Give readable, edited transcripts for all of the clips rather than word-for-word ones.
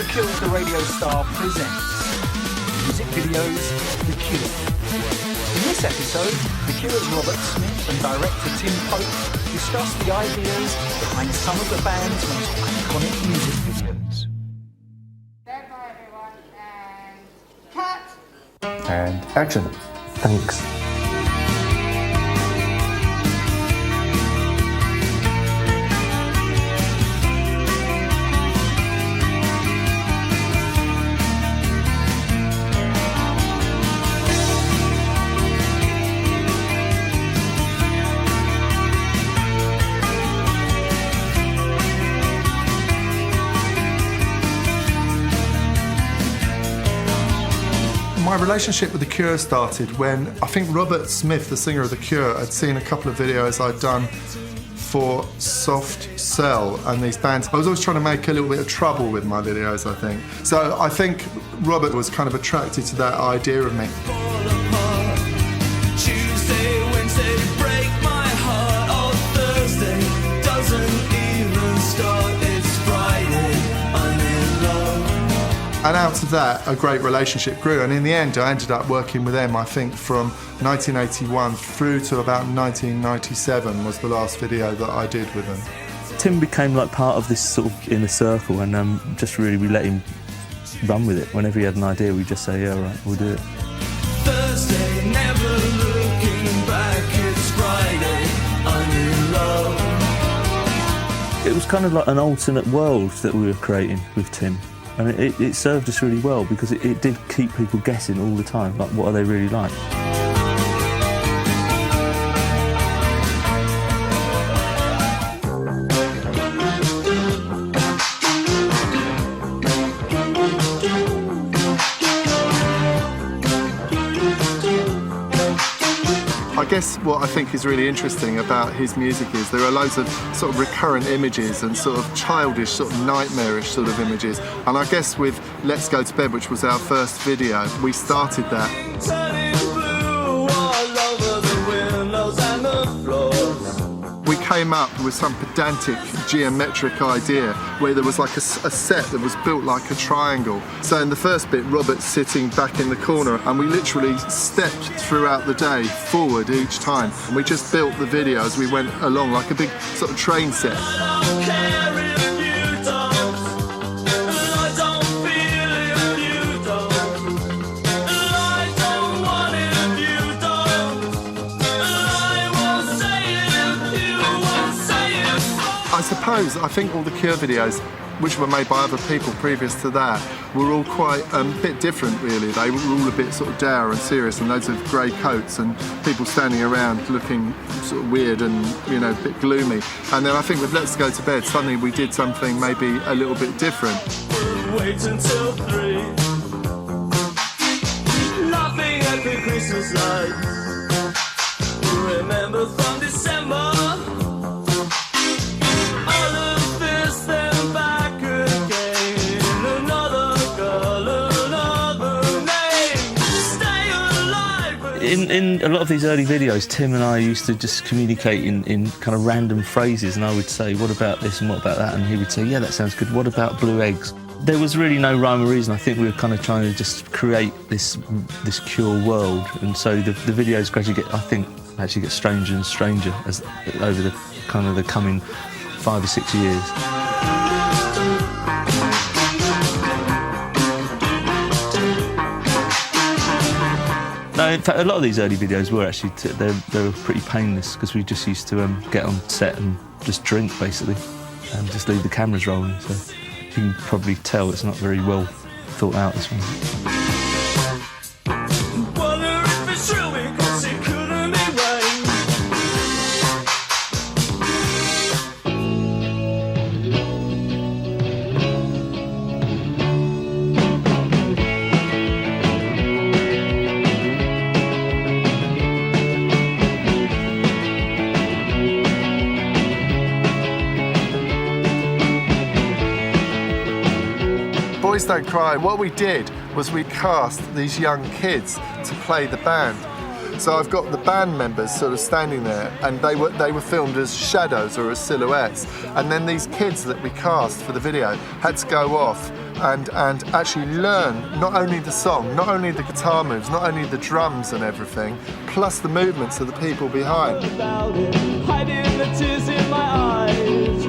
No Kills the Radio Star presents music videos, The Cure. In this episode, The Cure's Robert Smith and director Tim Pope discuss the ideas behind some of the band's most iconic music videos. Stand by, everyone, and cut! And action. Thanks. My relationship with The Cure started when I think Robert Smith, the singer of The Cure, had seen a couple of videos I'd done for Soft Cell and these bands. I was always trying to make a little bit of trouble with my videos, I think. So I think Robert was kind of attracted to that idea of me. Tuesday, Wednesday, break my heart. Oh, Thursday doesn't even start. It's Friday, I'm in love. And out of that, a great relationship grew. And in the end, I ended up working with them, I think, from 1981 through to about 1997 was the last video that I did with them. Tim became like part of this sort of inner circle, and just really we let him run with it. Whenever he had an idea, we'd just say, yeah, all right, we'll do it. Thursday, never looking back. It's Friday, I'm in love. It was kind of like an alternate world that we were creating with Tim. And it served us really well because it did keep people guessing all the time, like what are they really like. I guess what I think is really interesting about his music is there are loads of sort of recurrent images and sort of childish, sort of nightmarish sort of images. And I guess with Let's Go to Bed, which was our first video, we started that. Turning blue all over the windows and the floors. We came up with some pedantic geometric idea where there was like a set that was built like a triangle. So in the first bit, Robert's sitting back in the corner and we literally stepped throughout the day forward each time. And we just built the video as we went along like a big sort of train set. I don't care if you don't, and I don't feel it if you don't, and I don't want it if you don't, and I won't say it if you won't say it. I suppose, I think all the Cure videos, which were made by other people previous to that, were all quite a bit different really. They were all a bit sort of dour and serious and loads of grey coats and people standing around looking sort of weird and, you know, a bit gloomy. And then I think with Let's Go to Bed, suddenly we did something maybe a little bit different. Wait until 3. Laughing at the Christmas lights. Remember from December. All of this, then back again. Another girl, another name. Stay alive. In a lot of these early videos, Tim and I used to just communicate in kind of random phrases, and I would say, what about this and what about that? And he would say, yeah, that sounds good. What about blue eggs? There was really no rhyme or reason. I think we were kind of trying to just create this Cure world, and so the videos gradually actually get stranger and stranger as over the kind of the coming 5 or 6 years. No, in fact, a lot of these early videos were actually they were pretty painless because we just used to get on set and just drink basically, and just leave the cameras rolling. So you can probably tell it's not very well thought out, this one. Wonder if it's true because it couldn't be right. Boys Don't Cry, what we did was we cast these young kids to play the band. So I've got the band members sort of standing there, and they were filmed as shadows or as silhouettes. And then these kids that we cast for the video had to go off and actually learn not only the song, not only the guitar moves, not only the drums and everything, plus the movements of the people behind. Hiding the tears in my eyes,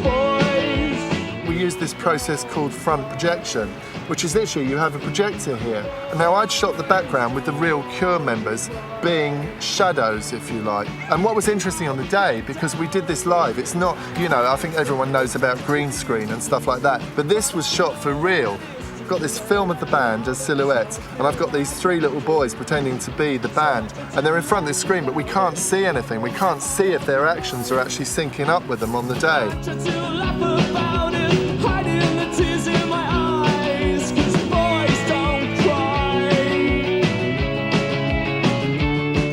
boys. We use this process called front projection, which is literally you have a projector here. Now I'd shot the background with the real Cure members being shadows, if you like. And what was interesting on the day, because we did this live, it's not, you know, I think everyone knows about green screen and stuff like that, but this was shot for real. I've got this film of the band as silhouettes, and I've got these three little boys pretending to be the band, and they're in front of the screen, but we can't see anything. We can't see if their actions are actually syncing up with them on the day.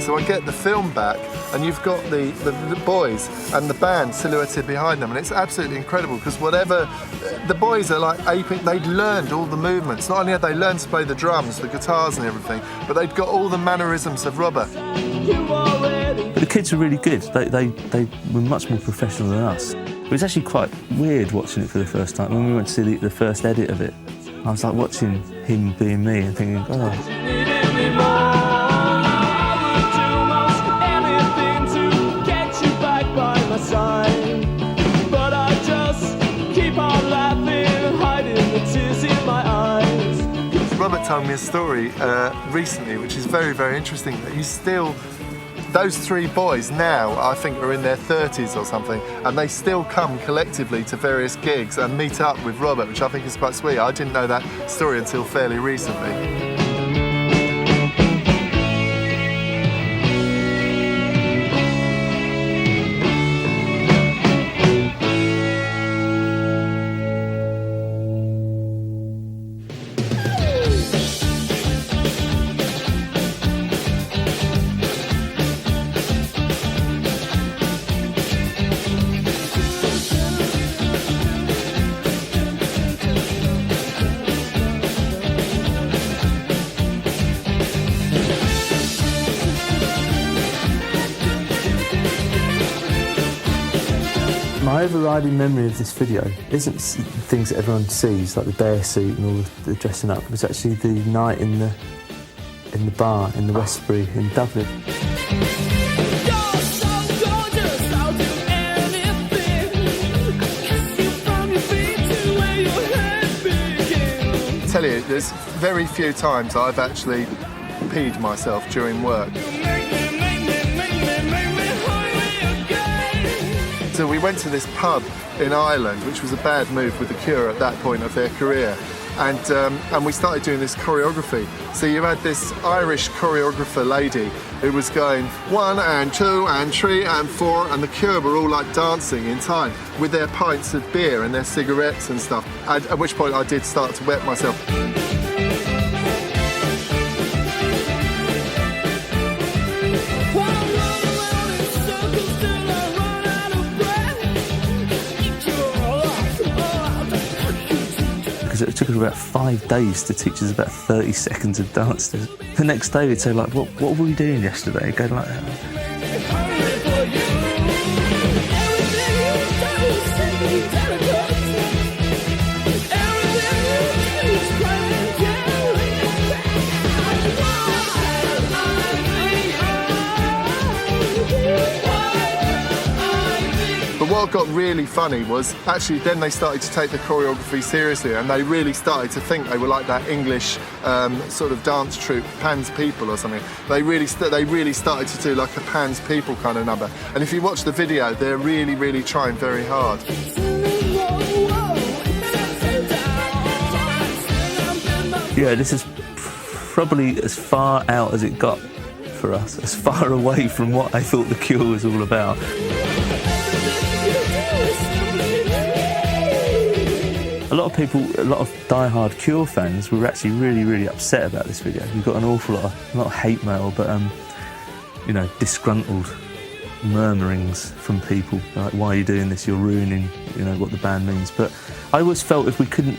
So I get the film back, and you've got the boys and the band silhouetted behind them, and it's absolutely incredible because whatever, the boys are like aping, they'd learned all the movements. Not only had they learned to play the drums, the guitars and everything, but they'd got all the mannerisms of Robert. But the kids were really good. They were much more professional than us. It was actually quite weird watching it for the first time. When we went to see the first edit of it, I was like watching him being me and thinking, oh. But I just keep on laughing, hiding the tears in my eyes. Robert told me a story recently, which is very, very interesting. That he's still, those three boys now, I think, are in their 30s or something, and they still come collectively to various gigs and meet up with Robert, which I think is quite sweet. I didn't know that story until fairly recently. My overriding memory of this video isn't things that everyone sees, like the bear suit and all the dressing up. It was actually the night in the bar in the Westbury in Dublin. I tell you, there's very few times I've actually peed myself during work. So we went to this pub in Ireland, which was a bad move with the Cure at that point of their career, and we started doing this choreography. So you had this Irish choreographer lady who was going 1 and 2 and 3 and 4, and the Cure were all like dancing in time with their pints of beer and their cigarettes and stuff, at which point I did start to wet myself. It took us about 5 days to teach us about 30 seconds of dance. The next day we'd say, like, what were we doing yesterday? Go like that. But what got really funny was actually then they started to take the choreography seriously, and they really started to think they were like that English sort of dance troupe, Pan's People or something. They really started to do like a Pan's People kind of number. And if you watch the video, they're really, really trying very hard. Yeah, this is probably as far out as it got for us, as far away from what I thought the Cure was all about. A lot of people, a lot of die-hard Cure fans were actually really, really upset about this video. We've got an awful lot of, not hate mail, but you know, disgruntled murmurings from people like, "Why are you doing this? You're ruining, you know, what the band means." But I always felt if we couldn't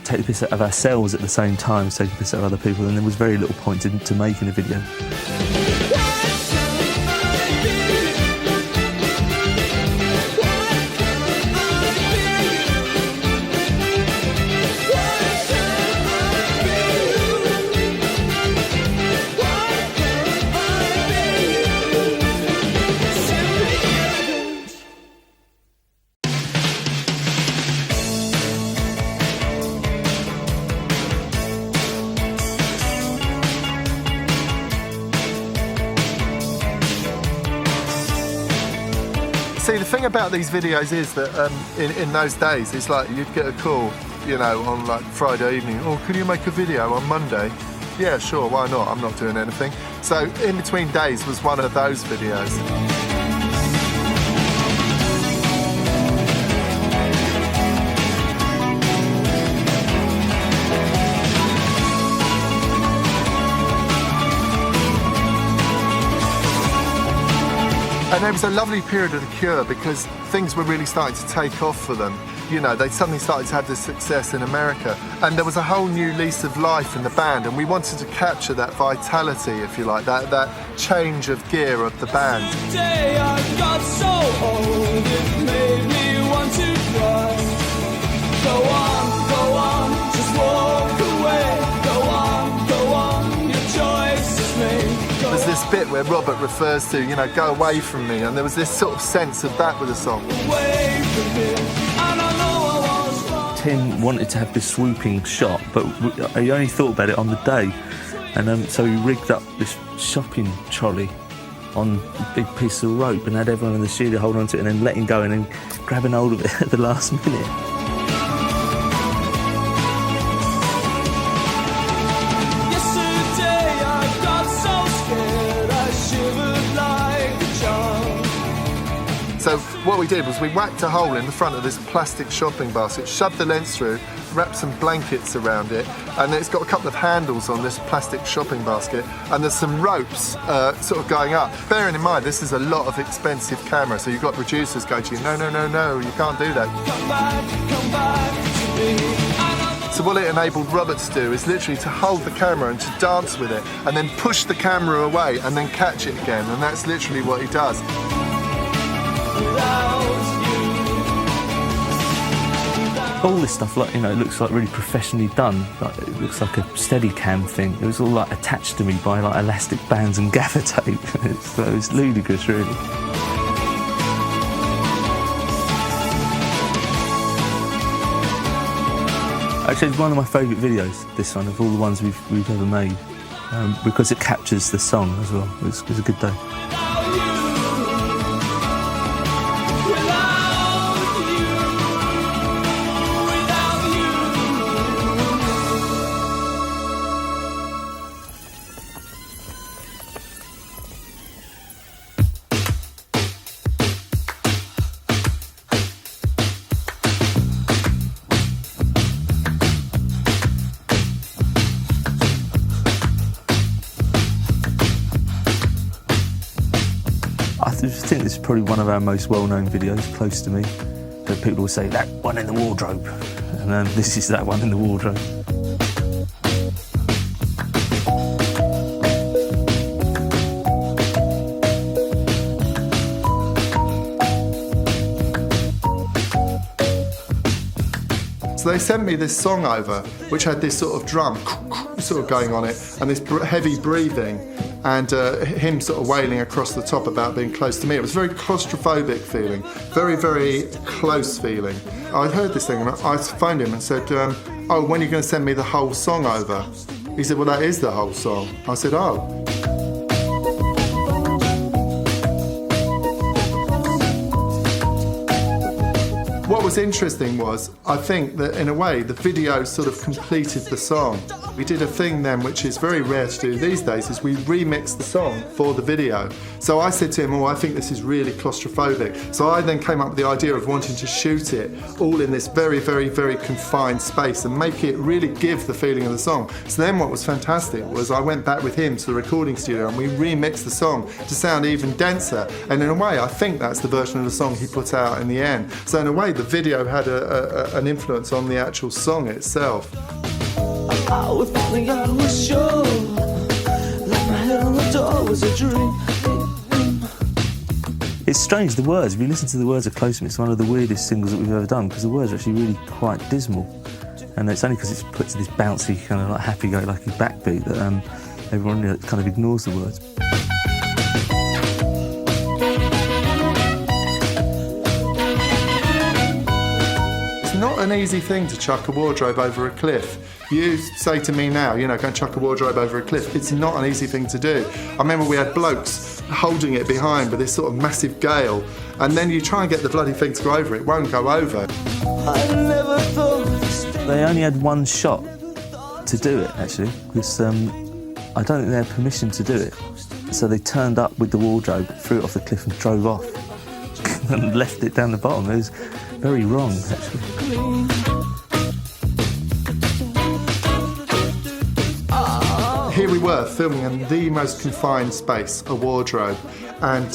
take the piss out of ourselves at the same time as taking the piss out of other people, then there was very little point to making a video. about these videos is that in those days, it's like you'd get a call, you know, on like Friday evening. Oh, can you make a video on Monday? Yeah, sure, why not? I'm not doing anything. So In Between Days was one of those videos. And there was a lovely period of The Cure because things were really starting to take off for them. You know, they suddenly started to have this success in America, and there was a whole new lease of life in the band, and we wanted to capture that vitality, if you like, that change of gear of the band. Today I got so old, it made me want to cry. Go on, just walk away. Go on, your choice is made. There's this bit where Robert refers to, you know, go away from me, and there was this sort of sense of that with the song. Away from here, and I know I was wrong. Tim wanted to have this swooping shot, but he only thought about it on the day, and so he rigged up this shopping trolley on a big piece of rope and had everyone in the studio hold on to it and then letting go and then grabbing hold of it at the last minute. Yesterday I got so scared I shivered like a child. So what we did was we whacked a hole in the front of this plastic shopping basket, shoved the lens through, wrapped some blankets around it, and it's got a couple of handles on this plastic shopping basket, and there's some ropes sort of going up. Bearing in mind, this is a lot of expensive camera, so you've got producers going to you, no, you can't do that. Come back to me. So what it enabled Robert to do is literally to hold the camera and to dance with it, and then push the camera away and then catch it again, and that's literally what he does. All this stuff, like, you know, it looks like really professionally done. Like, it looks like a Steadicam thing. It was all like attached to me by like elastic bands and gaffer tape. It's ludicrous, really. Actually, it's one of my favourite videos, this one, of all the ones we've ever made, because it captures the song as well. It was a good day. I think this is probably one of our most well-known videos, Close to Me, that people will say, that one in the wardrobe, and this is that one in the wardrobe. So they sent me this song over, which had this sort of drum sort of going on it, and this heavy breathing, and him sort of wailing across the top about being close to me. It was a very claustrophobic feeling, very, very close feeling. I heard this thing and I phoned him and said, oh, when are you going to send me the whole song over? He said, well, that is the whole song. I said, oh. What was interesting was, I think that in a way, the video sort of completed the song. We did a thing then, which is very rare to do these days, is we remixed the song for the video. So I said to him, oh, I think this is really claustrophobic. So I then came up with the idea of wanting to shoot it all in this very, very, very confined space and make it really give the feeling of the song. So then what was fantastic was I went back with him to the recording studio and we remixed the song to sound even denser. And in a way, I think that's the version of the song he put out in the end. So in a way, the video had an influence on the actual song itself. I was falling, I was sure. Like my head on the door was a dream. It's strange, the words, if you listen to the words of Close to Me, it's one of the weirdest singles that we've ever done, because the words are actually really quite dismal. And it's only because it's put to this bouncy, kind of like happy-go-lucky backbeat that everyone kind of ignores the words. It's not an easy thing to chuck a wardrobe over a cliff. You say to me now, you know, go and chuck a wardrobe over a cliff. It's not an easy thing to do. I remember we had blokes holding it behind with this sort of massive gale, and then you try and get the bloody thing to go over, it won't go over. They only had one shot to do it, actually, because I don't think they had permission to do it. So they turned up with the wardrobe, threw it off the cliff and drove off and left it down the bottom. It was very wrong, actually. Here we were filming in the most confined space, a wardrobe, and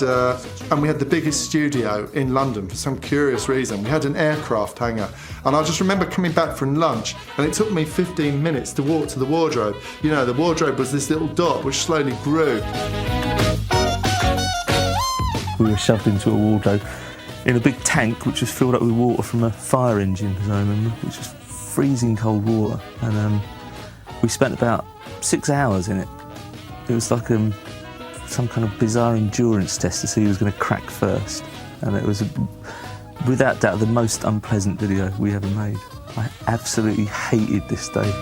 we had the biggest studio in London for some curious reason. We had an aircraft hangar, and I just remember coming back from lunch, and it took me 15 minutes to walk to the wardrobe. You know, the wardrobe was this little dot which slowly grew. We were shoved into a wardrobe in a big tank which was filled up with water from a fire engine, as I remember, which was freezing cold water, and we spent about 6 hours in it. It was like some kind of bizarre endurance test to see who was going to crack first, and it was without doubt the most unpleasant video we ever made. I absolutely hated this day.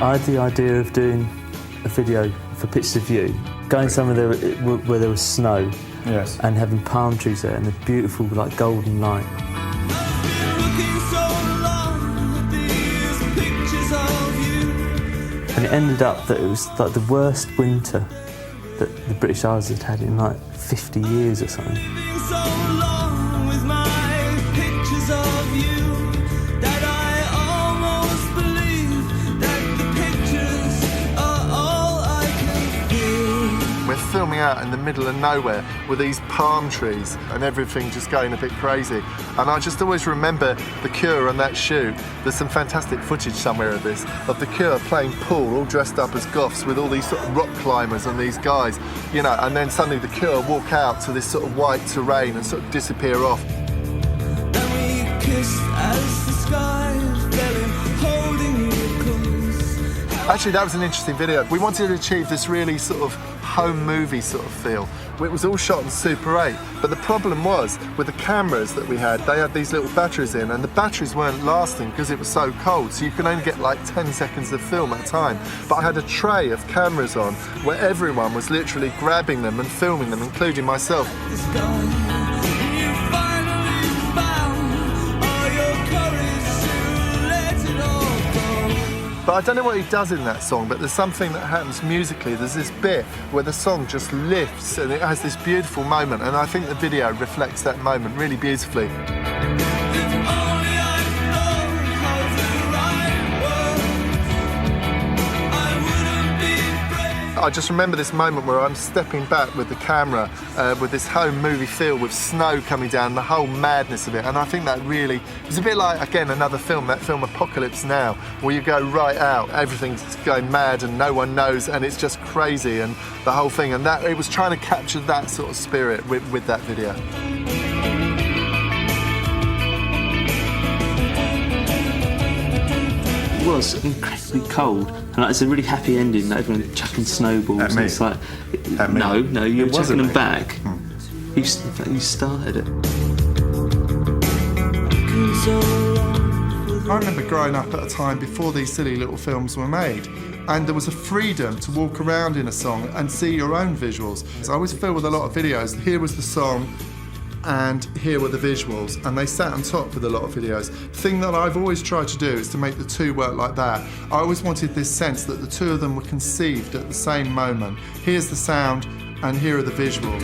I had the idea of doing a video for Pictures of You, going somewhere where there was snow, Yes. and having palm trees there and the beautiful like golden light. And it ended up that it was like the worst winter that the British Isles had had in like 50 years or something. Filming out in the middle of nowhere with these palm trees and everything just going a bit crazy. And I just always remember The Cure on that shoot. There's some fantastic footage somewhere of this, of The Cure playing pool, all dressed up as goths with all these sort of rock climbers and these guys, you know, and then suddenly The Cure walk out to this sort of white terrain and sort of disappear off. And we kissed as the sky fell in, holding you close. Actually, that was an interesting video. We wanted to achieve this really sort of home movie sort of feel. It was all shot in Super 8, but the problem was with the cameras that we had, they had these little batteries in, and the batteries weren't lasting because it was so cold, so you can only get like 10 seconds of film at a time. But I had a tray of cameras on where everyone was literally grabbing them and filming them, including myself. But I don't know what he does in that song, but there's something that happens musically. There's this bit where the song just lifts and it has this beautiful moment, and I think the video reflects that moment really beautifully. I just remember this moment where I'm stepping back with the camera with this home movie feel with snow coming down, the whole madness of it, and I think that really, it's a bit like, again, another film, that film Apocalypse Now, where you go right out, everything's going mad and no one knows and it's just crazy and the whole thing, and that it was trying to capture that sort of spirit with that video. It was incredibly cold, and like, it's a really happy ending that everyone's chucking snowballs. At me? It's like, At me? no, you were chucking them me. back. You started it. I remember growing up at a time before these silly little films were made, and there was a freedom to walk around in a song and see your own visuals. So I always feel with a lot of videos, here was the song, and here were the visuals, and they sat on top with a lot of videos. The thing that I've always tried to do is to make the two work like that. I always wanted this sense that the two of them were conceived at the same moment. Here's the sound, and here are the visuals.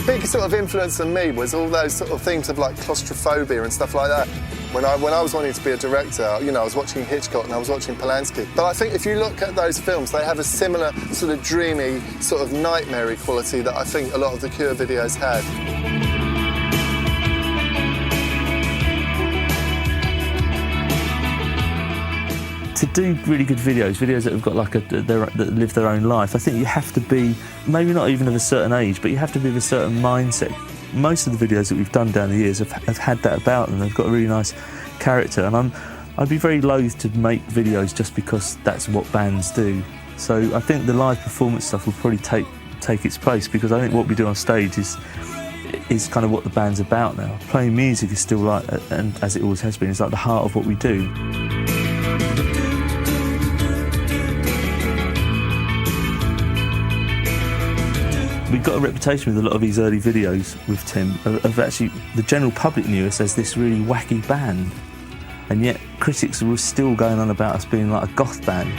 Big sort of influence on me was all those sort of themes of like claustrophobia and stuff like that. When I was wanting to be a director, you know, I was watching Hitchcock and I was watching Polanski. But I think if you look at those films, they have a similar sort of dreamy, sort of nightmare-y quality that I think a lot of the Cure videos had. To do really good videos that have got like that live their own life, I think you have to be, maybe not even of a certain age, but you have to be of a certain mindset. Most of the videos that we've done down the years have had that about them. They've got a really nice character, and I'd be very loath to make videos just because that's what bands do. So I think the live performance stuff will probably take its place, because I think what we do on stage is kind of what the band's about now. Playing music is still like, and as it always has been, it's like the heart of what we do. We got a reputation with a lot of these early videos with Tim of actually, the general public knew us as this really wacky band, and yet critics were still going on about us being like a goth band.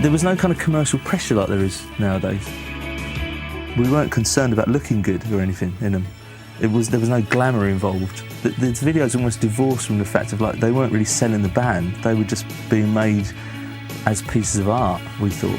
There was no kind of commercial pressure like there is nowadays. We weren't concerned about looking good or anything in them. There was no glamour involved. The videos almost divorced from the fact of, like, they weren't really selling the band, they were just being made as pieces of art, we thought.